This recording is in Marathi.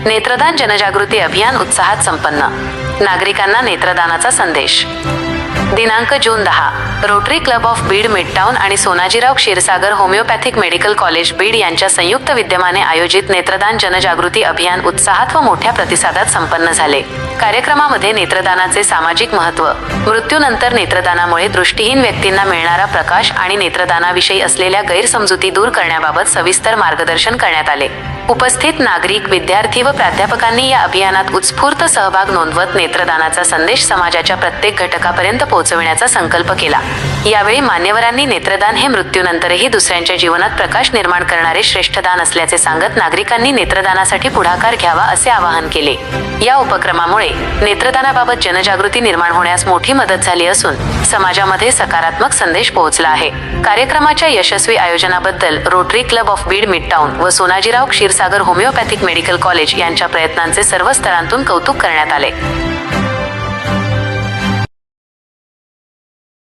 नेत्रदान जनजागृती अभियान उत्साहात संपन्न. नागरिकांना नेत्रदानाचा संदेश. दिनांक जून 10 rotary club of Beed midtown आणि Sonajirao Kshirsagar homeopathic medical college Beed यांच्या संयुक्त विद्यमाने आयोजित नेत्रदान जनजागृती अभियान उत्साहात व मोठ्या प्रतिसादात संपन्न झाले. कार्यक्रमामध्ये नेत्रदानाचे सामाजिक महत्त्व, मृत्यूनंतर नेत्रदानामुळे दृष्टीहीन व्यक्तींना मिळणारा प्रकाश आणि नेत्रदानाविषयी असलेल्या गैरसमजुती दूर करण्याबाबत सविस्तर मार्गदर्शन करण्यात आले. उपस्थित नागरिक, विद्यार्थी व प्राध्यापकांनी या अभियानात उत्स्फूर्त सहभाग नोंदवत नेत्रदानाचा संदेश समाजाच्या प्रत्येक घटकापर्यंत पोहोचविण्याचा संकल्प केला. यावेळी मान्यवरांनी नेत्रदान हे मृत्यूनंतरही दुसऱ्यांच्या जीवनात प्रकाश निर्माण करणारे श्रेष्ठ दान असल्याचे सांगत नागरिकांनी नेत्रदानासाठी पुढाकार घ्यावा असे आवाहन केले. या उपक्रमामुळे नेत्रदानाबाबत जनजागृती निर्माण होण्यास मोठी मदत झाली असून समाजामध्ये सकारात्मक संदेश पोहोचला आहे. कार्यक्रमाच्या यशस्वी आयोजनाबद्दल rotary club of Beed midtown व Sonajirao Kshirsagar homeopathic medical college यांच्या प्रयत्नांचे सर्व स्तरांतून कौतुक करण्यात आले.